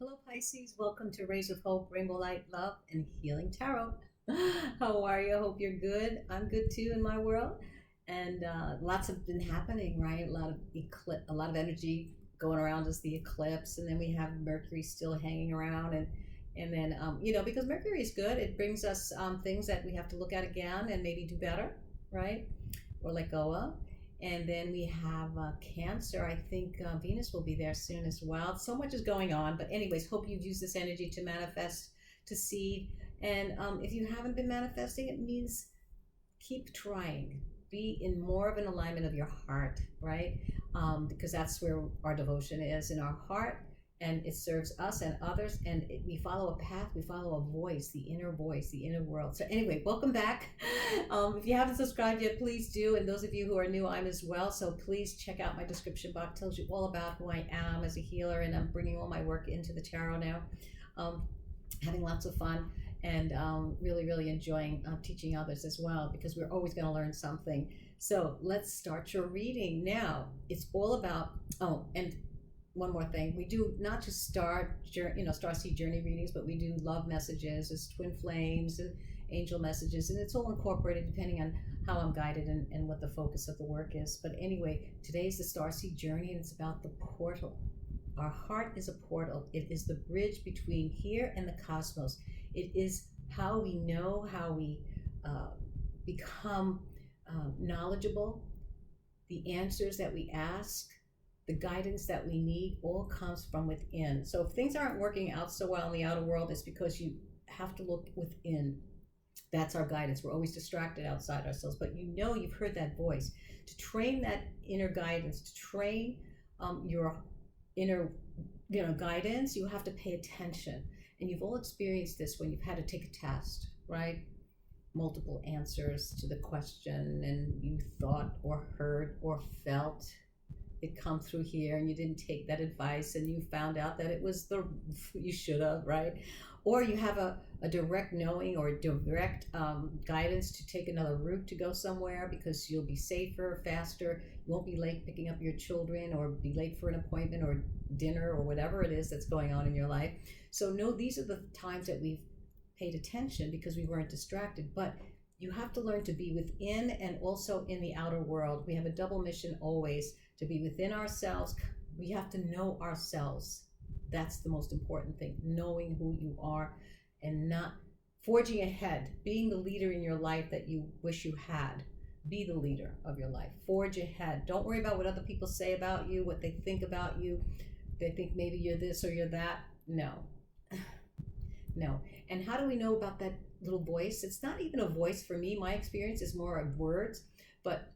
Hello, Pisces. Welcome to Rays of Hope, Rainbow Light, Love, and Healing Tarot. How are you? Hope you're good. I'm good too in my world. And lots have been happening, right? A lot of energy going around us, the eclipse, and then we have Mercury still hanging around, and then because Mercury is good, it brings us things that we have to look at again and maybe do better, right? Or let go of. And then we have Cancer. I think Venus will be there soon as well. So much is going on. But anyways, hope you've used this energy to manifest, to seed. And if you haven't been manifesting, it means keep trying. Be in more of an alignment of your heart, right? Because that's where our devotion is, in our heart. And it serves us and others, and we follow a path, we follow a voice, the inner world. So anyway, welcome back. If you haven't subscribed yet, please do. And those of you who are new, I'm as well. So please check out my description box. It tells you all about who I am as a healer, and I'm bringing all my work into the tarot now. Having lots of fun, and really, really enjoying teaching others as well, because we're always going to learn something. So let's start your reading now. It's all about, and one more thing, we do not just starseed journey readings, but we do love messages, as twin flames, and angel messages, and it's all incorporated depending on how I'm guided and what the focus of the work is. But anyway, today's the starseed journey, and it's about the portal. Our heart is a portal. It is the bridge between here and the cosmos. It is how we know, how we become knowledgeable, the answers that we ask, the guidance that we need, all comes from within. So if things aren't working out so well in the outer world, it's because you have to look within. That's our guidance. We're always distracted outside ourselves, but you've heard that voice. To train that inner guidance, to train your inner guidance, you have to pay attention. And you've all experienced this when you've had to take a test, right? Multiple answers to the question, and you thought or heard or felt it come through here, and you didn't take that advice, and you found out that it was you should have, right? Or you have a direct knowing or direct guidance to take another route to go somewhere, because you'll be safer, faster. You won't be late picking up your children, or be late for an appointment or dinner or whatever it is that's going on in your life. So these are the times that we've paid attention because we weren't distracted. But you have to learn to be within and also in the outer world. We have a double mission always, to be within ourselves. We have to know ourselves. That's the most important thing, knowing who you are and not forging ahead, being the leader in your life that you wish you had. Be the leader of your life. Forge ahead. Don't worry about what other people say about you, what they think about you. They think maybe you're this or you're that. No. No. And how do we know about that little voice? It's not even a voice for me. My experience is more of words, but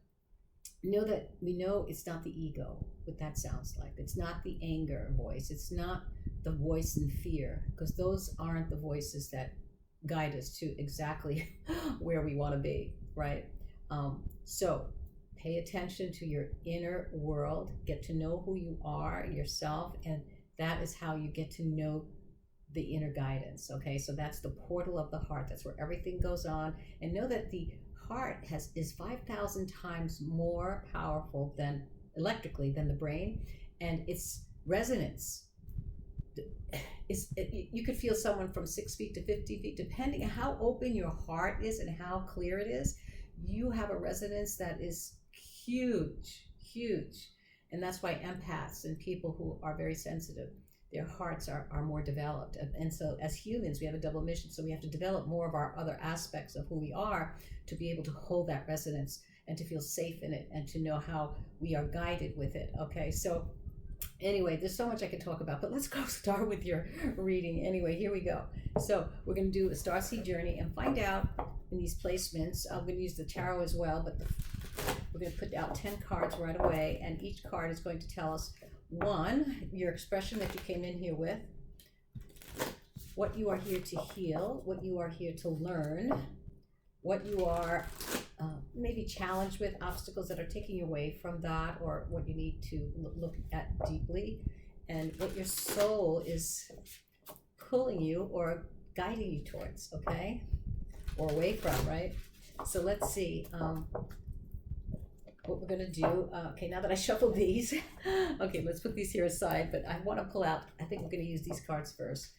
we know it's not the ego, what that sounds like. It's not the anger voice. It's not the voice in fear, because those aren't the voices that guide us to exactly where we want to be, right? So pay attention to your inner world, get to know who you are, yourself, and that is how you get to know the inner guidance. Okay, so that's the portal of the heart. That's where everything goes on. And know that the heart is 5,000 times more powerful electrically than the brain, and its resonance you could feel someone from 6 feet to 50 feet, depending on how open your heart is and how clear it is. You have a resonance that is huge, and that's why empaths and people who are very sensitive, their hearts are more developed. And so as humans, we have a double mission. So we have to develop more of our other aspects of who we are to be able to hold that resonance and to feel safe in it and to know how we are guided with it. Okay, so anyway, there's so much I could talk about, but let's go start with your reading. Anyway, here we go. So we're going to do a starseed journey and find out in these placements. I'm going to use the tarot as well, but we're going to put out 10 cards right away, and each card is going to tell us, one, your expression that you came in here with, what you are here to heal, what you are here to learn, what you are maybe challenged with, obstacles that are taking you away from that, or what you need to look at deeply, and what your soul is pulling you or guiding you towards, okay? Or away from, right? So let's see. what we're going to do, okay, now that I shuffled these, okay, let's put these here aside, but I want to pull out, I think we're going to use these cards first.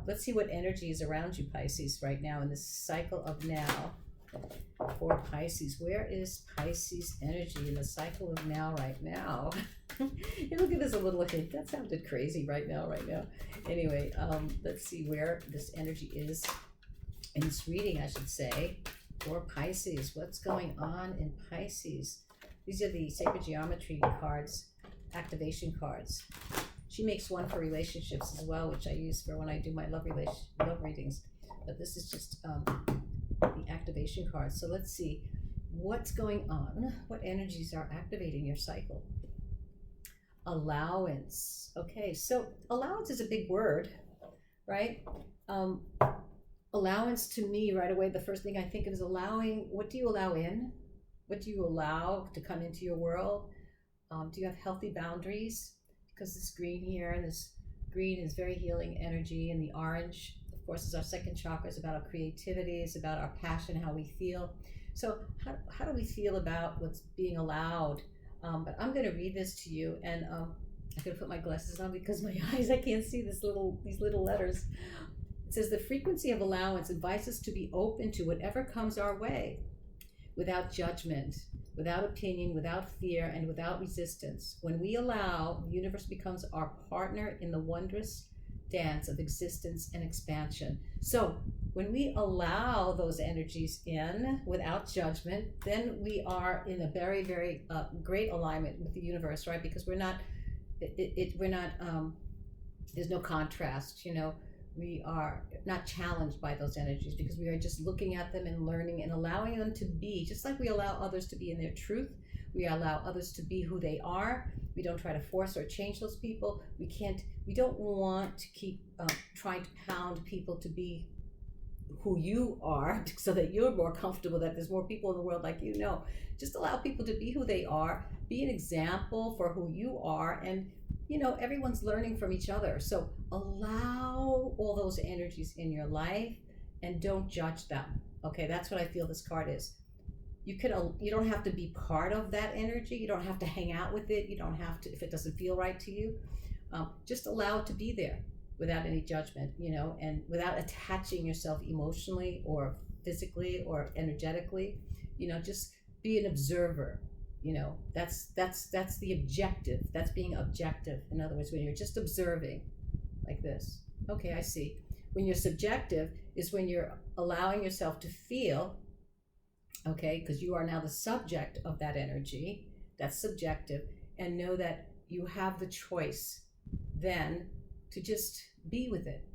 Let's see what energy is around you, Pisces, right now in this cycle of now for Pisces. Where is Pisces energy in the cycle of now right now? It'll give us a little hint. That sounded crazy right now. Anyway, let's see where this energy is in this reading, I should say, for Pisces. What's going on in Pisces? These are the sacred geometry cards, activation cards. She makes one for relationships as well, which I use for when I do my love readings. But this is just the activation cards. So let's see what's going on. What energies are activating your cycle? Allowance. Okay, so allowance is a big word, right? Allowance to me right away, the first thing I think of is allowing. What do you allow in? What do you allow to come into your world? Do you have healthy boundaries? Because this green here, and this green is very healing energy, and the orange, of course, is our second chakra. It's about our creativity, it's about our passion, how we feel. So how do we feel about what's being allowed? But I'm going to read this to you, and I'm going to put my glasses on because my eyes, I can't see these little letters. It says, the frequency of allowance invites us to be open to whatever comes our way, without judgment, without opinion, without fear, and without resistance. When we allow, the universe becomes our partner in the wondrous dance of existence and expansion. So when we allow those energies in without judgment, then we are in a very, very great alignment with the universe, right? Because we're not, there's no contrast, you know. We are not challenged by those energies because we are just looking at them and learning and allowing them to be, just like we allow others to be in their truth. We allow others to be who they are. We don't try to force or change those people. We don't want to keep trying to pound people to be who you are so that you're more comfortable, that there's more people in the world like you. No, just allow people to be who they are, be an example for who you are, and you know, everyone's learning from each other. So allow all those energies in your life and don't judge them. Okay, that's what I feel this card is. You don't have to be part of that energy. You don't have to hang out with it. You don't have to, if it doesn't feel right to you. Just allow it to be there without any judgment, you know, and without attaching yourself emotionally or physically or energetically. You know, just be an observer. You know, that's the objective. That's being objective. In other words, when you're just observing like this. Okay, I see. When you're subjective is when you're allowing yourself to feel, okay, because you are now the subject of that energy. That's subjective. And know that you have the choice then to just be with it.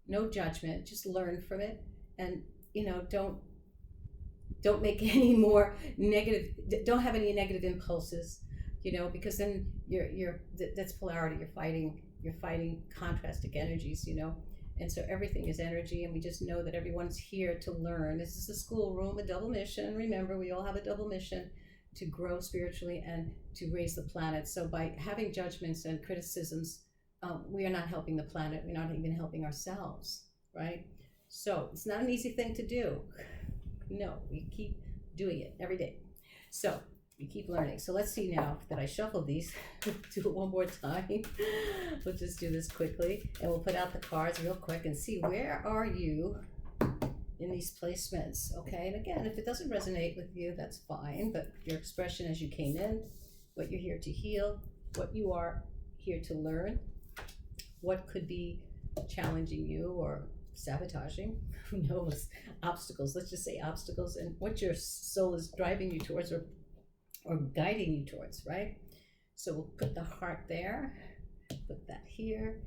No judgment, just learn from it. And, you know, don't make any more negative, don't have any negative impulses, you know, because then that's polarity. You're fighting contrastic energies, you know. And so everything is energy, and we just know that everyone's here to learn. This is a schoolroom, a double mission. Remember, we all have a double mission to grow spiritually and to raise the planet. So by having judgments and criticisms, we are not helping the planet. We're not even helping ourselves, right? So it's not an easy thing to do. No, we keep doing it every day. So we keep learning. So let's see now that I shuffled these. Do it one more time. We'll just do this quickly, and we'll put out the cards real quick and see where are you in these placements. Okay, and again, if it doesn't resonate with you, that's fine, but your expression as you came in, what you're here to heal, what you are here to learn, what could be challenging you or sabotaging, who knows, obstacles, let's just say obstacles, and what your soul is driving you towards or guiding you towards, right? So we'll put the heart there, put that here,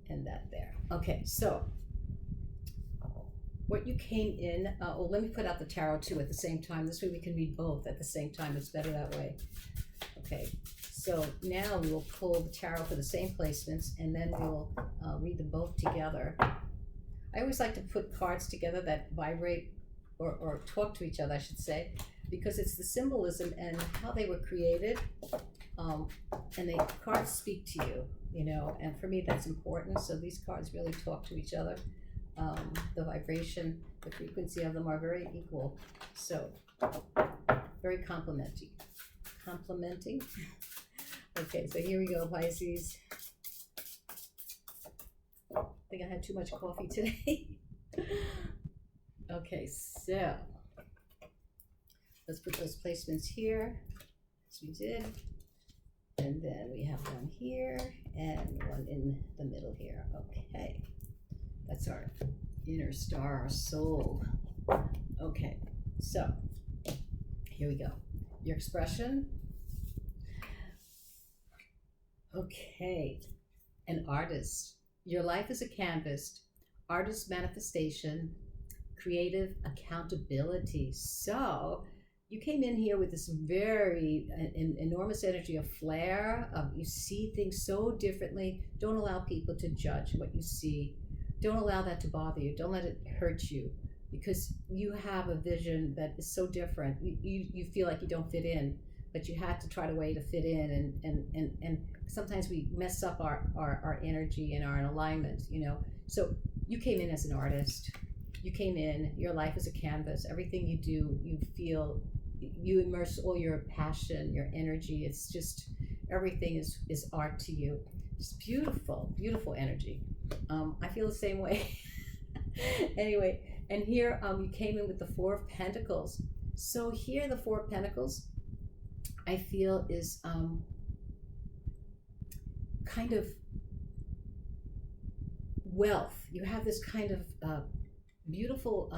and that there. Okay, so what you came in, well, let me put out the tarot too at the same time. This way we can read both at the same time. It's better that way. Okay, so now we will pull the tarot for the same placements, and then we'll read them both together. I always like to put cards together that vibrate or talk to each other, I should say, because it's the symbolism and how they were created, and the cards speak to you, you know, and for me that's important. So these cards really talk to each other. The vibration, the frequency of them are very equal, so very complementary. complimenting. Okay, so here we go, Pisces. I think I had too much coffee today. Okay, so let's put those placements here, as we did. And then we have one here and one in the middle here. Okay, that's our inner star, our soul. Okay, so here we go. Your expression. Okay, an artist. Your life is a canvas, artist manifestation, creative accountability. So you came in here with this very enormous energy of flair, you see things so differently. Don't allow people to judge what you see. Don't allow that to bother you. Don't let it hurt you, because you have a vision that is so different. You feel like you don't fit in, but you had to try to way to fit in, and sometimes we mess up our energy and our alignment, you know. So you came in as an artist. You came in, your life is a canvas. Everything you do, you feel, you immerse all your passion, your energy. It's just, everything is art to you. It's beautiful, beautiful energy. I feel the same way. Anyway, and here you came in with the Four of Pentacles. So here the Four of Pentacles, I feel, is kind of wealth. You have this kind of beautiful,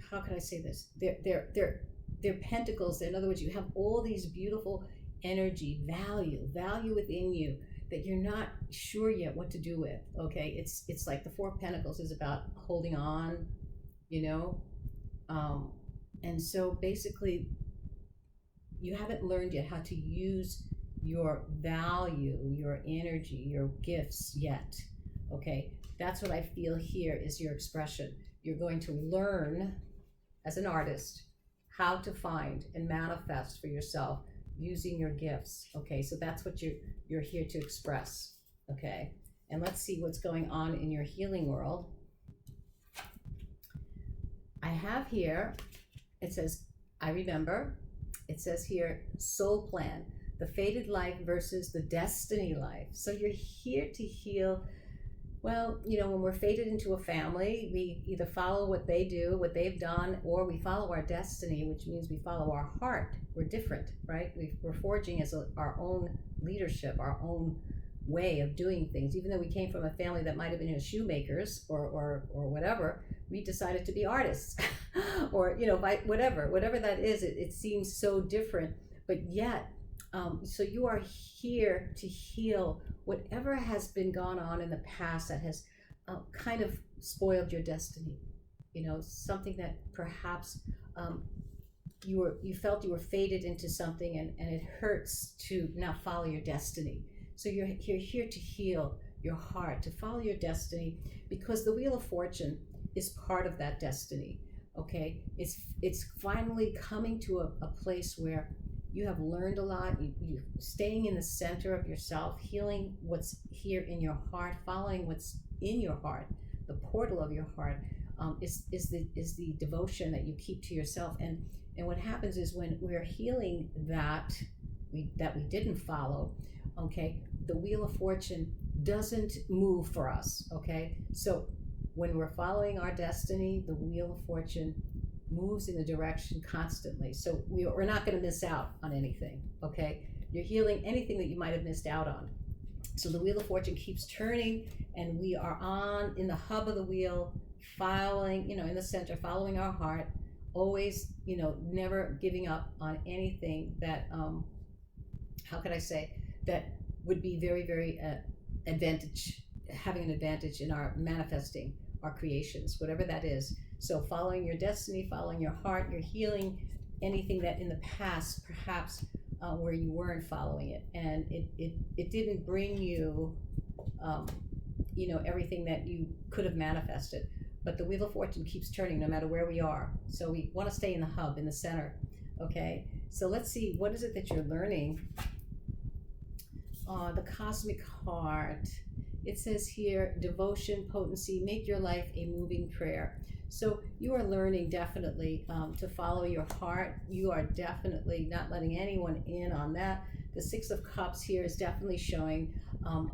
how can I say this? They're pentacles. In other words, you have all these beautiful energy, value within you that you're not sure yet what to do with. Okay, it's like the Four of Pentacles is about holding on, you know, and so basically you haven't learned yet how to use your value, your energy, your gifts yet. Okay, that's what I feel here is your expression. You're going to learn as an artist how to find and manifest for yourself using your gifts. Okay, so that's what you're here to express. Okay, and let's see what's going on in your healing world. I have here, it says, I remember. It says here, soul plan, the fated life versus the destiny life. So you're here to heal. Well, you know, when we're fated into a family, we either follow what they do, what they've done, or we follow our destiny, which means we follow our heart. We're different, right? We're forging as our own leadership, our own way of doing things. Even though we came from a family that might have been shoemakers or whatever, we decided to be artists or, you know, whatever that is, it seems so different, but yet, so you are here to heal whatever has been gone on in the past that has kind of spoiled your destiny. You know, something that perhaps you felt you were fated into something, and it hurts to not follow your destiny. So you're here to heal your heart, to follow your destiny, because the Wheel of Fortune is part of that destiny. Okay, it's finally coming to a place where you have learned a lot. You staying in the center of yourself, healing what's here in your heart, following what's in your heart, the portal of your heart, is the devotion that you keep to yourself. And what happens is when we're healing that we didn't follow, okay, the Wheel of Fortune doesn't move for us. Okay, so when we're following our destiny, the Wheel of Fortune moves in a direction constantly. So we're not going to miss out on anything. Okay, you're healing anything that you might have missed out on. So the Wheel of Fortune keeps turning, and we are in the hub of the wheel, following, in the center, following our heart, always, never giving up on anything that, how could I say, that would be very, very having an advantage in our manifesting our creations, whatever that is. So following your destiny, following your heart, you're healing anything that in the past, perhaps where you weren't following it, and it didn't bring you, everything that you could have manifested. But the Wheel of Fortune keeps turning no matter where we are. So we want to stay in the hub, in the center. Okay, so let's see, what is it that you're learning? The Cosmic Heart it says here, devotion, potency, make your life a moving prayer. So you are learning definitely to follow your heart. You are definitely not letting anyone in on that. The Six of Cups here is definitely showing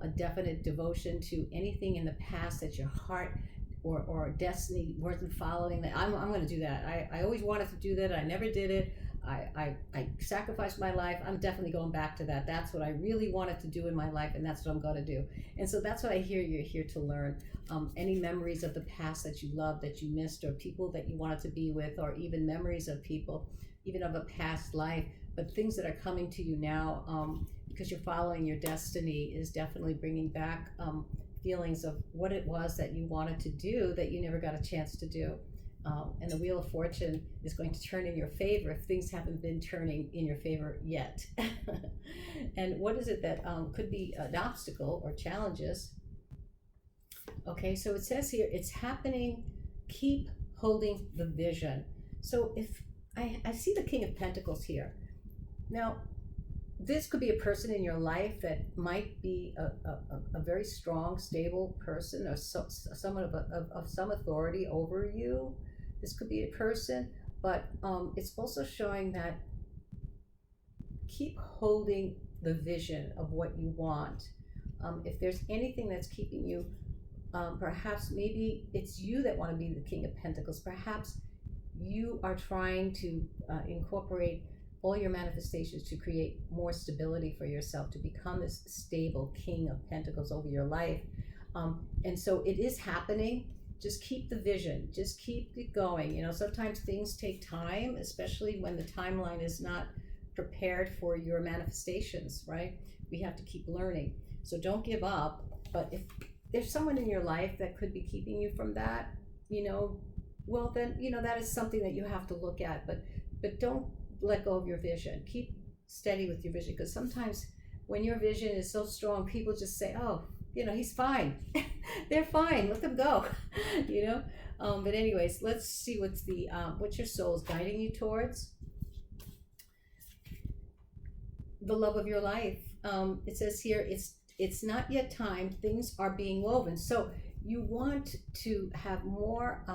a definite devotion to anything in the past that your heart or destiny wasn't following. That I'm going to do that. I always wanted to do that. I never did it. I sacrificed my life. I'm definitely going back to that. That's what I really wanted to do in my life, and that's what I'm going to do. And so that's what I hear you're here to learn. Any memories of the past that you loved, that you missed, or people that you wanted to be with, or even memories of people, even of a past life, but things that are coming to you now because you're following your destiny is definitely bringing back feelings of what it was that you wanted to do that you never got a chance to do. And the Wheel of Fortune is going to turn in your favor if things haven't been turning in your favor yet. And what is it that could be an obstacle or challenges? Okay, so it says here, it's happening, keep holding the vision. So if I see the King of Pentacles here. Now, this could be a person in your life that might be a very strong, stable person, or someone of some authority over you. This could be a person, but it's also showing that keep holding the vision of what you want. If there's anything that's keeping you, perhaps maybe it's you that want to be the King of Pentacles. Perhaps you are trying to incorporate all your manifestations to create more stability for yourself, to become this stable King of Pentacles over your life. And so it is happening. Just keep the vision, just keep it going. You know, sometimes things take time, especially when the timeline is not prepared for your manifestations, right? We have to keep learning. So don't give up. But if there's someone in your life that could be keeping you from that, you know, well then, you know, that is something that you have to look at. But don't let go of your vision. Keep steady with your vision, because sometimes when your vision is so strong, people just say, oh, you know, he's fine. They're fine, let them go. You know, but anyways, let's see what's your soul is guiding you towards. The love of your life. It says here, it's not yet time, things are being woven. So you want to have more,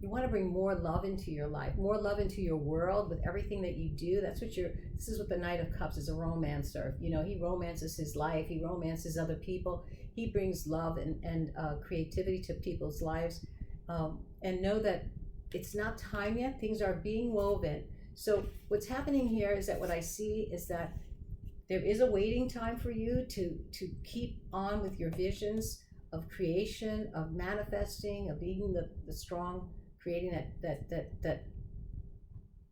you want to bring more love into your life, more love into your world with everything that you do. This is what the Knight of Cups is, a romancer. You know, he romances his life, he romances other people, he brings love and creativity to people's lives. And know that it's not time yet, things are being woven. So what's happening here is that what I see is that there is a waiting time for you to keep on with your visions of creation, of manifesting, of being the strong, creating that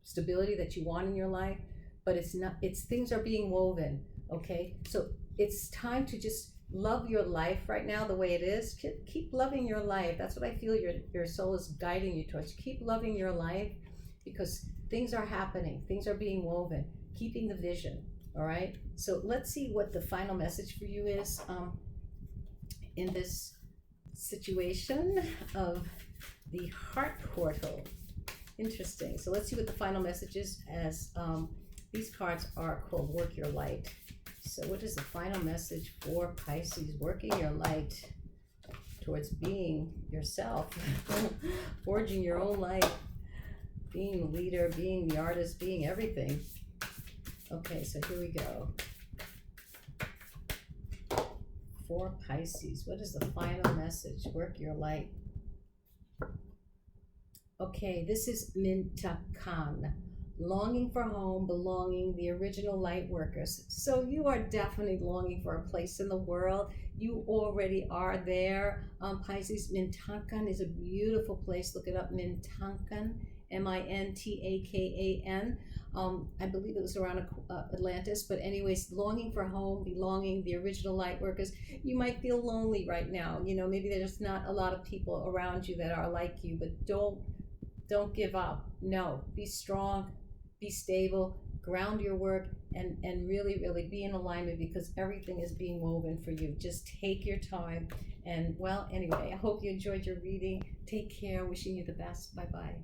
stability that you want in your life. But things are being woven. Okay, so it's time to just love your life right now the way it is. Keep loving your life. That's what I feel your soul is guiding you towards. Keep loving your life, because things are happening, things are being woven. Keeping the vision. All right, so let's see what the final message for you is in this situation of the heart portal. Interesting. So let's see what the final message is, as these cards are called Work Your Light. So what is the final message for Pisces? Working your light towards being yourself, forging your own light, being the leader, being the artist, being everything. Okay, so here we go. For Pisces, what is the final message? Work your light. Okay, this is Mintakan. Longing for home, belonging, the original light workers. So you are definitely longing for a place in the world. You already are there. Pisces, Mintakan is a beautiful place. Look it up, Mintakan, Mintakan. I believe it was around Atlantis, but anyways, longing for home, belonging, the original light workers. You might feel lonely right now. You know, maybe there's not a lot of people around you that are like you, but don't give up. No, be strong, be stable, ground your work, and really, really be in alignment, because everything is being woven for you. Just take your time. And well, anyway, I hope you enjoyed your reading. Take care. Wishing you the best. Bye-bye.